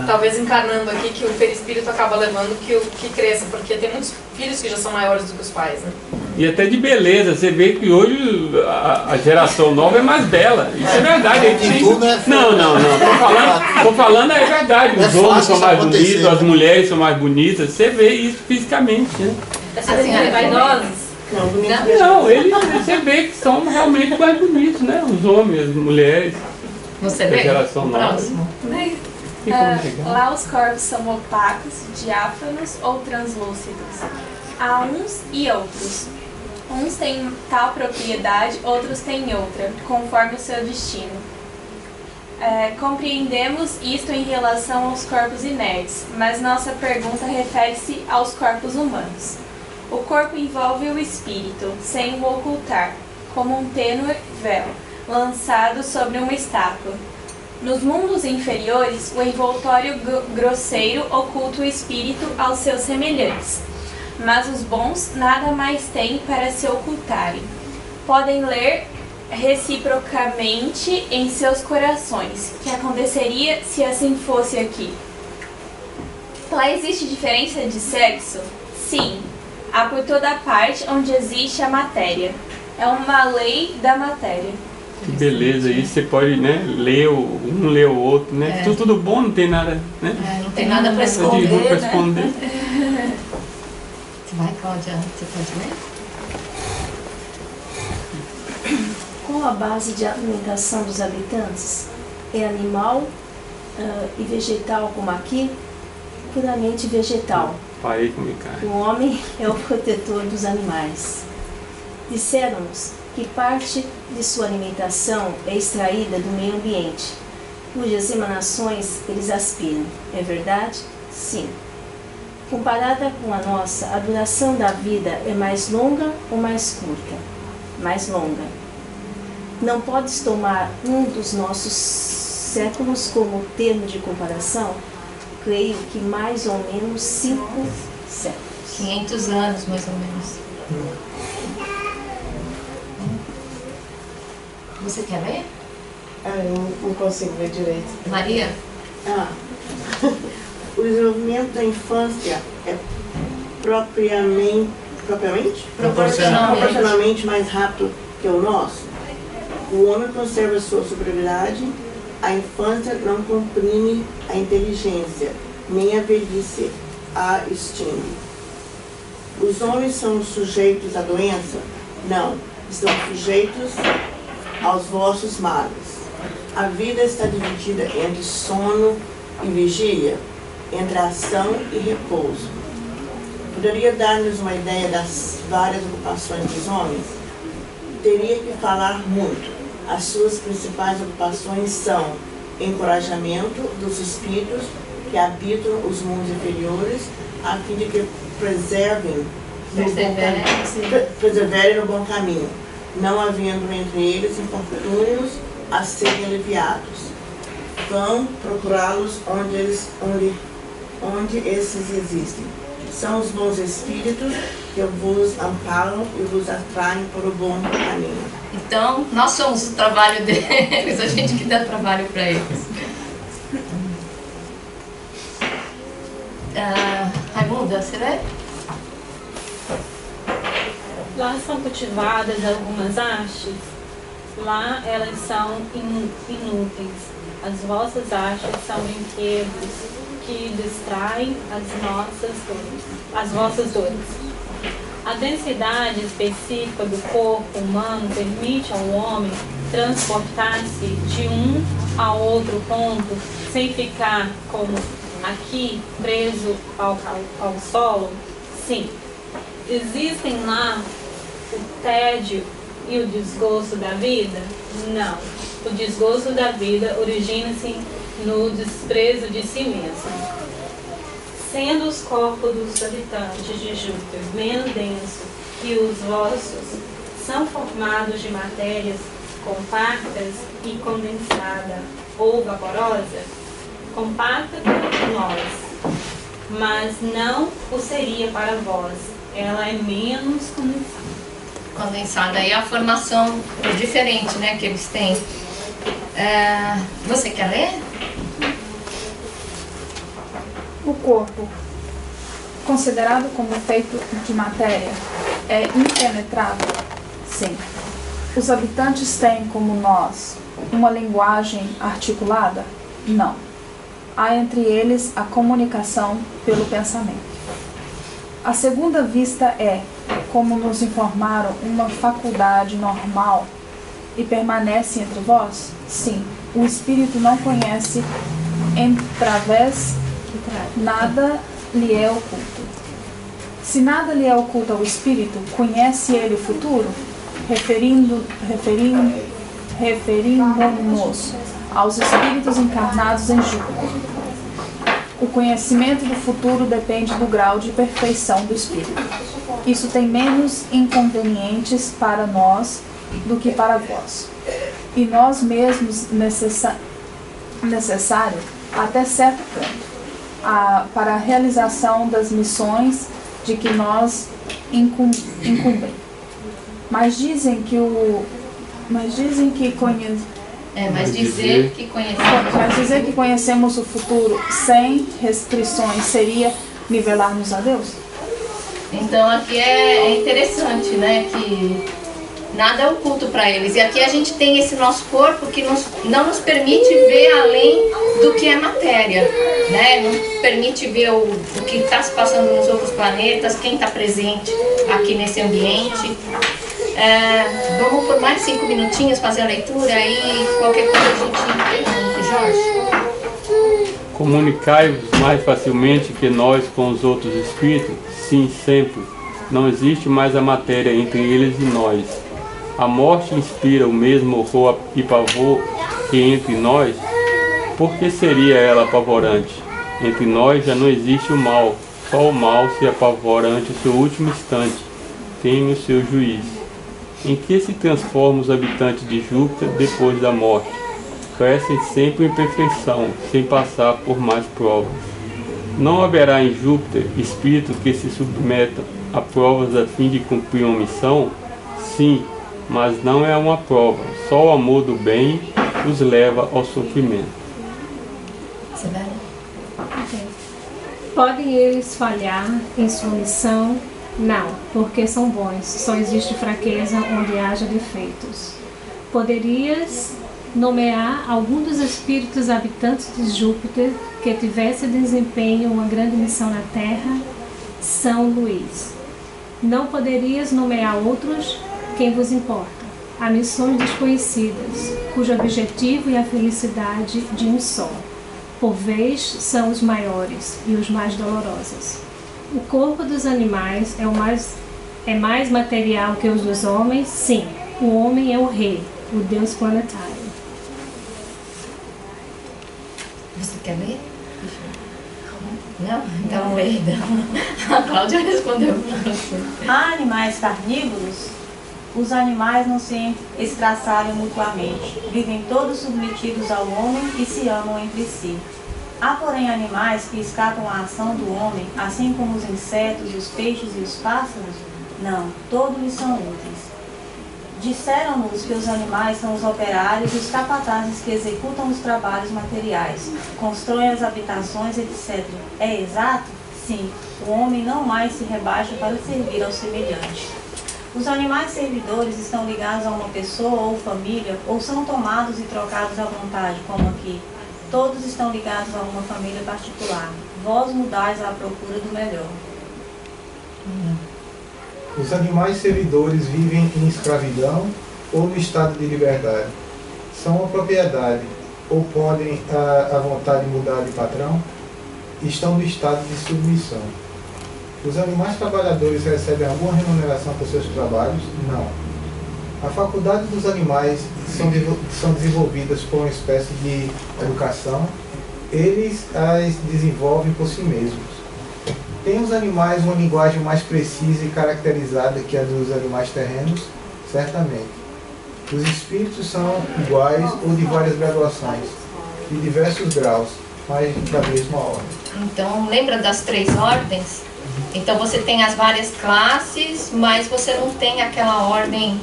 talvez encarnando aqui, que o perispírito acaba levando que cresça, porque tem muitos filhos que já são maiores do que os pais, né? E até de beleza, você vê que hoje a geração nova é mais bela. Isso é verdade. Tô falando é verdade. Os homens são mais bonitos, as mulheres são mais bonitas. Você vê isso fisicamente, né? Assim, vaidosos? Não, você vê que são realmente mais bonitos, né? Os homens, as mulheres. Você vê? A geração nova. Próximo. Lá os corpos são opacos, diáfanos ou translúcidos. Há uns e outros. Uns têm tal propriedade, outros têm outra, conforme o seu destino. Compreendemos isto em relação aos corpos inertes, mas nossa pergunta refere-se aos corpos humanos. O corpo envolve o espírito, sem o ocultar, como um tênue véu, lançado sobre uma estátua. Nos mundos inferiores, o envoltório grosseiro oculta o espírito aos seus semelhantes, mas os bons nada mais têm para se ocultarem. Podem ler reciprocamente em seus corações, que aconteceria se assim fosse aqui. Lá existe diferença de sexo? Sim, há por toda parte onde existe a matéria. É uma lei da matéria. Que beleza, isso você pode, né, ler um lê o outro, né? Tudo bom, não tem nada, né? Não tem nada para esconder, né? Vai, Cláudia, você pode ler? Qual a base de alimentação dos habitantes? É animal e vegetal como aqui? Puramente vegetal. Parei com cara. O homem é o protetor dos animais. Disseram-nos que parte de sua alimentação é extraída do meio ambiente, cujas emanações eles aspiram. É verdade? Sim. Comparada com a nossa, a duração da vida é mais longa ou mais curta? Mais longa. Não podes tomar um dos nossos séculos como termo de comparação? Creio que mais ou menos 5 séculos. 500 anos, mais ou menos. Você quer ler? Eu não consigo ver direito. Maria? O desenvolvimento da infância é proporcionalmente mais rápido que o nosso. O homem conserva sua superioridade, a infância não comprime a inteligência, nem a velhice a extingue. Os homens são sujeitos à doença? Não, estão sujeitos aos vossos males. A vida está dividida entre sono e vigília, entre ação e repouso. Poderia dar-nos uma ideia das várias ocupações dos homens? teria que falar muito. As suas principais ocupações são encorajamento dos espíritos que habitam os mundos inferiores, a fim de que perseverem no bom caminho, não havendo entre eles infortúnios a serem aliviados. Vão procurá-los onde esses existem. São os bons espíritos que vos amparam e vos atraem para o bom caminho. Então, nós somos o trabalho deles, a gente que dá trabalho para eles. Raimunda, você vê? Lá são cultivadas algumas hastes, lá elas são inúteis. As vossas hastes são brinquedos que distraem as vossas dores. A densidade específica do corpo humano permite ao homem transportar-se de um a outro ponto sem ficar como aqui preso ao solo? Sim. Existem lá o tédio e o desgosto da vida? Não. O desgosto da vida origina-se no desprezo de si mesmo. Sendo os corpos dos habitantes de Júpiter menos densos que os vossos, são formados de matérias compactas e condensada ou vaporosa? Compacta para nós, mas não o seria para vós. Ela é menos condensada. Condensada. E a formação é diferente, né, que eles têm. Você quer ler? O corpo, considerado como feito de matéria, é impenetrável? Sim. Os habitantes têm, como nós, uma linguagem articulada? Não. Há entre eles a comunicação pelo pensamento. A segunda vista é, como nos informaram, uma faculdade normal e permanece entre vós? Sim. O espírito não conhece entravés, nada lhe é oculto. Se nada lhe é oculto ao espírito, conhece ele o futuro? Referindo-nos aos espíritos encarnados em Júpiter. O conhecimento do futuro depende do grau de perfeição do espírito. Isso tem menos inconvenientes para nós do que para vós. E nós mesmos necessário até certo ponto para a realização das missões de que nós incumbem. Mas dizer que conhecemos o futuro sem restrições seria nivelar-nos a Deus? Então aqui é interessante, né, que nada é oculto para eles. E aqui a gente tem esse nosso corpo que não nos permite ver além do que é matéria, né? Não permite ver o que está se passando nos outros planetas, quem está presente aqui nesse ambiente. Vamos por mais 5 minutinhos fazer a leitura e qualquer coisa a gente pergunta. Jorge? Comunicai-vos mais facilmente que nós com os outros espíritos? Sim, sempre. Não existe mais a matéria entre eles e nós. A morte inspira o mesmo horror e pavor que entre nós? Por que seria ela apavorante? Entre nós já não existe o mal. Só o mal se apavora ante o seu último instante. Tem o seu juízo. Em que se transformam os habitantes de Júpiter depois da morte? Crescem sempre em perfeição, sem passar por mais provas. Não haverá em Júpiter espíritos que se submetam a provas a fim de cumprir uma missão? Sim, mas não é uma prova. Só o amor do bem os leva ao sofrimento. Okay. Podem eles falhar em sua missão? Não, porque são bons. Só existe fraqueza onde haja defeitos. Poderias nomear algum dos espíritos habitantes de Júpiter que tivesse desempenho uma grande missão na Terra? São Luís. Não poderias nomear outros? Quem vos importa? Há missões desconhecidas, cujo objetivo é a felicidade de um só. Por vez são os maiores e os mais dolorosos. O corpo dos animais é mais material que os dos homens? Sim. O homem é o rei, o Deus planetário. Você quer ler? Não? Então lê. A Cláudia respondeu para você. Há animais carnívoros? Os animais não se estraçalham mutuamente, vivem todos submetidos ao homem e se amam entre si. Há, porém, animais que escapam à ação do homem, assim como os insetos, os peixes e os pássaros? Não, todos lhes são úteis. Disseram-nos que os animais são os operários e os capatazes que executam os trabalhos materiais, constroem as habitações, etc. É exato? Sim, o homem não mais se rebaixa para servir ao semelhante. Os animais servidores estão ligados a uma pessoa ou família, ou são tomados e trocados à vontade, como aqui. Todos estão ligados a uma família particular. Vós mudais à procura do melhor. Os animais servidores vivem em escravidão ou no estado de liberdade. São uma propriedade ou podem, à vontade, mudar de patrão. Estão no estado de submissão. Os animais trabalhadores recebem alguma remuneração por seus trabalhos? Não. A faculdade dos animais são desenvolvidas por uma espécie de educação. Eles as desenvolvem por si mesmos. Tem os animais uma linguagem mais precisa e caracterizada que a dos animais terrenos? Certamente. Os espíritos são iguais ou de várias graduações, de diversos graus, mas da mesma ordem. Então, lembra das 3 ordens? Então você tem as várias classes, mas você não tem aquela ordem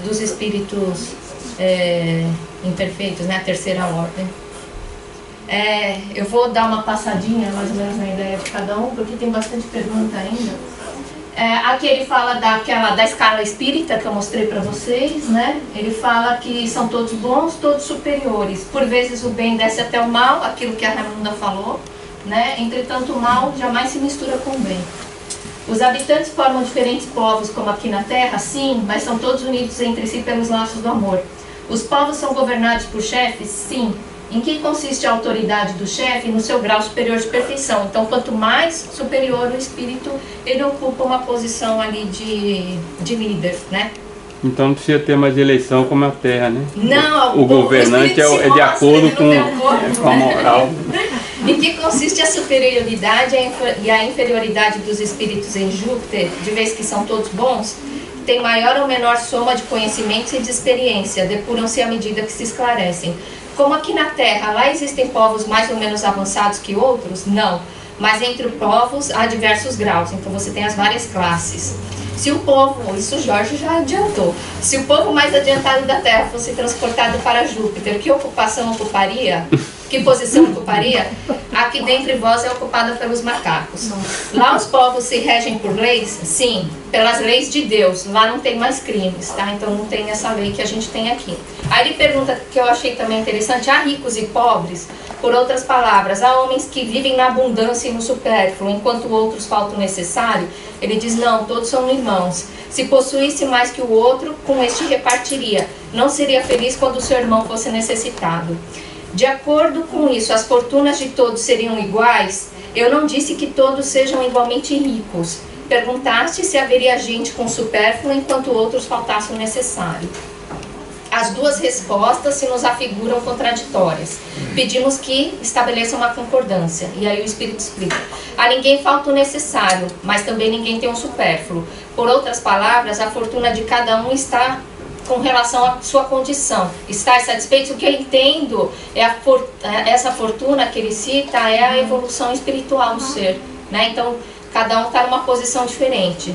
dos espíritos imperfeitos, né? A terceira ordem. Eu vou dar uma passadinha mais ou menos na ideia de cada um, porque tem bastante pergunta ainda. Aqui ele fala da escala espírita que eu mostrei para vocês, né? Ele fala que são todos bons, todos superiores. Por vezes o bem desce até o mal, aquilo que a Raimunda falou, né? Entretanto, o mal jamais se mistura com o bem. Os habitantes formam diferentes povos, como aqui na Terra, sim, mas são todos unidos entre si pelos laços do amor. Os povos são governados por chefes? Sim. Em que consiste a autoridade do chefe? No seu grau superior de perfeição. Então, quanto mais superior o espírito, ele ocupa uma posição ali de líder, né? Então não precisa ter mais eleição como a Terra, né? Não, o governante é de acordo com a moral. Em que consiste a superioridade e a inferioridade dos espíritos em Júpiter, de vez que são todos bons? Tem maior ou menor soma de conhecimentos e de experiência, depuram-se à medida que se esclarecem. Como aqui na Terra, lá existem povos mais ou menos avançados que outros? Não. Mas entre os povos há diversos graus, então você tem as várias classes. Se o povo, isso o Jorge já adiantou, se o povo mais adiantado da Terra fosse transportado para Júpiter, que ocupação ocuparia? Que posição ocuparia? Aqui dentre vós é ocupada pelos macacos. Lá os povos se regem por leis? Sim, pelas leis de Deus. Lá não tem mais crimes, tá? Então não tem essa lei que a gente tem aqui. Aí ele pergunta, que eu achei também interessante, há ricos e pobres? Por outras palavras, há homens que vivem na abundância e no supérfluo, enquanto outros faltam o necessário? Ele diz, não, todos são irmãos. Se possuísse mais que o outro, com este repartiria. Não seria feliz quando o seu irmão fosse necessitado. De acordo com isso, as fortunas de todos seriam iguais? Eu não disse que todos sejam igualmente ricos. Perguntaste se haveria gente com supérfluo enquanto outros faltassem o necessário. As duas respostas se nos afiguram contraditórias. Pedimos que estabeleça uma concordância. E aí o Espírito explica. A ninguém falta o necessário, mas também ninguém tem o supérfluo. Por outras palavras, a fortuna de cada um está com relação à sua condição. Está satisfeito? O que eu entendo é essa fortuna que ele cita é a evolução espiritual do ser, né? Então, cada um está numa posição diferente.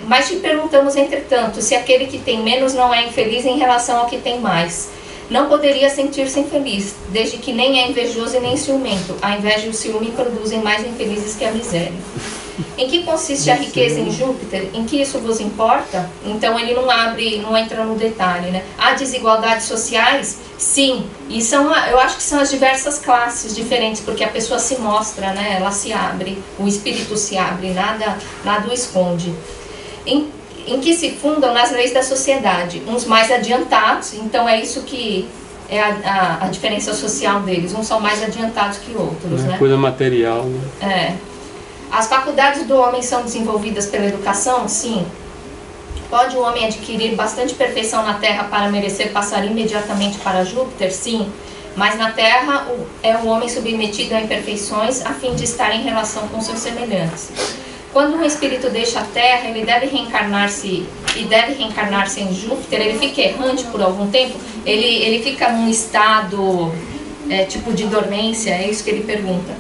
Mas te perguntamos, entretanto, se aquele que tem menos não é infeliz em relação ao que tem mais. Não poderia sentir-se infeliz, desde que nem é invejoso e nem ciumento. A inveja e o ciúme produzem mais infelizes que a miséria. Em que consiste a riqueza em Júpiter? Em que isso vos importa? Então ele não entra no detalhe, né? Há desigualdades sociais? Sim. E eu acho que são as diversas classes diferentes, porque a pessoa se mostra, né? Ela se abre, o espírito se abre, nada o esconde. Em que se fundam nas leis da sociedade? Uns mais adiantados, então é isso que é a diferença social deles. Uns são mais adiantados que outros, né? Coisa material, né? As faculdades do homem são desenvolvidas pela educação? Sim. Pode o homem adquirir bastante perfeição na terra para merecer passar imediatamente para Júpiter? Sim, mas na terra é o homem submetido a imperfeições a fim de estar em relação com seus semelhantes. Quando um espírito deixa a terra, ele deve reencarnar-se em Júpiter. Ele fica errante por algum tempo? Ele fica num estado tipo de dormência? É isso que ele pergunta.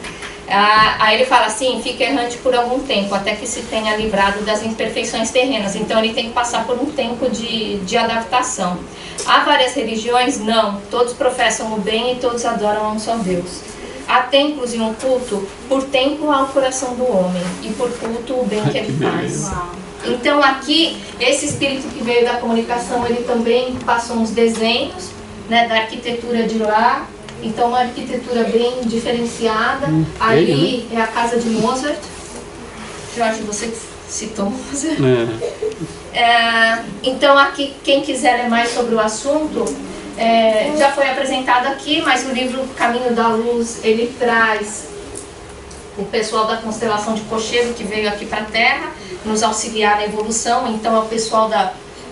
Aí ele fala assim, fica errante por algum tempo, até que se tenha livrado das imperfeições terrenas. Então ele tem que passar por um tempo de adaptação. Há várias religiões? Não. Todos professam o bem e todos adoram a um só Deus. Há templos e um culto, por templo há o coração do homem, e por culto o bem que ele faz. Então aqui, esse espírito que veio da comunicação, ele também passou uns desenhos, né, da arquitetura de lá. Então uma arquitetura bem diferenciada. Ali é a casa de Mozart. Jorge, você citou Mozart. Então aqui, quem quiser ler mais sobre o assunto, já foi apresentado aqui, mas o livro Caminho da Luz, ele traz o pessoal da constelação de Cocheiro que veio aqui para a Terra nos auxiliar na evolução. Então é o pessoal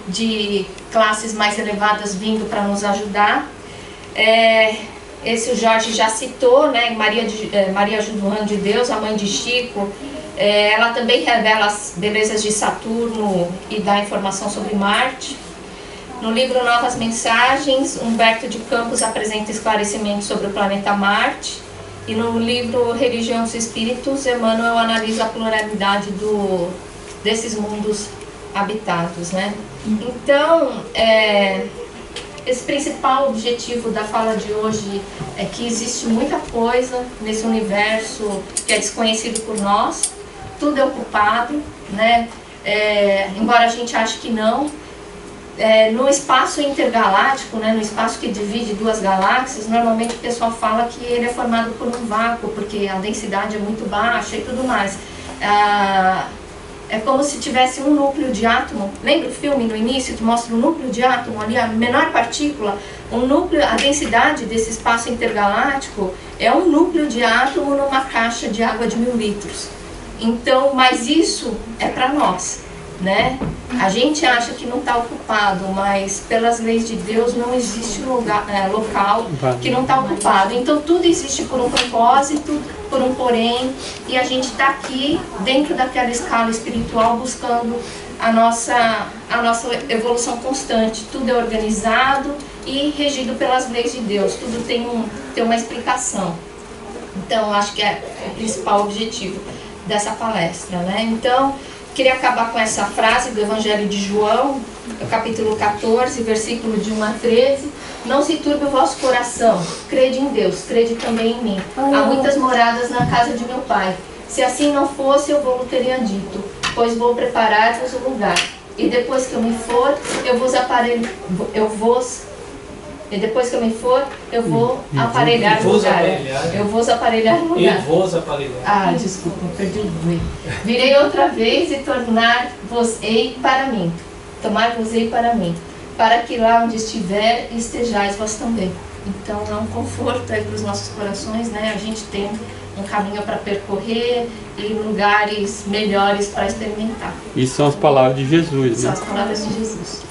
de classes mais elevadas vindo para nos ajudar. Esse o Jorge já citou, né? Maria Juduran de Deus, a mãe de Chico. Ela também revela as belezas de Saturno e dá informação sobre Marte. No livro Novas Mensagens, Humberto de Campos apresenta esclarecimentos sobre o planeta Marte. E no livro Religião dos Espíritos, Emmanuel analisa a pluralidade desses mundos habitados, né? Então, esse principal objetivo da fala de hoje é que existe muita coisa nesse universo que é desconhecido por nós. Tudo é ocupado, né? Embora a gente ache que não. No espaço intergaláctico, né, no espaço que divide duas galáxias, normalmente o pessoal fala que ele é formado por um vácuo, porque a densidade é muito baixa e tudo mais. É como se tivesse um núcleo de átomo. Lembra o filme no início que mostra o núcleo de átomo ali, a menor partícula? A densidade desse espaço intergaláctico é um núcleo de átomo numa caixa de água de 1000 litros. Então, mas isso é para nós, né? A gente acha que não está ocupado, mas pelas leis de Deus não existe local que não está ocupado. Então tudo existe por um propósito, por um porém, e a gente está aqui dentro daquela escala espiritual buscando a nossa evolução constante. Tudo é organizado e regido pelas leis de Deus, tudo tem uma explicação. Então acho que é o principal objetivo dessa palestra, né? Então queria acabar com essa frase do Evangelho de João, capítulo 14, versículo de 1 a 13. Não se turbe o vosso coração, crede em Deus, crede também em mim. Há muitas moradas na casa de meu Pai. Se assim não fosse, eu vou teria dito, pois vou preparar-vos um lugar. E depois que eu me for, eu vos aparelhar o lugar. Eu vos aparelhar o lugar. Desculpa, perdi o V. Virei outra vez e tornar-vos-ei para mim. Tomar-vos-ei para mim. Para que lá onde estiver, estejais vós também. Então é um conforto aí para os nossos corações, né? A gente tem um caminho para percorrer e lugares melhores para experimentar. Isso são as palavras de Jesus, né? São as palavras de Jesus.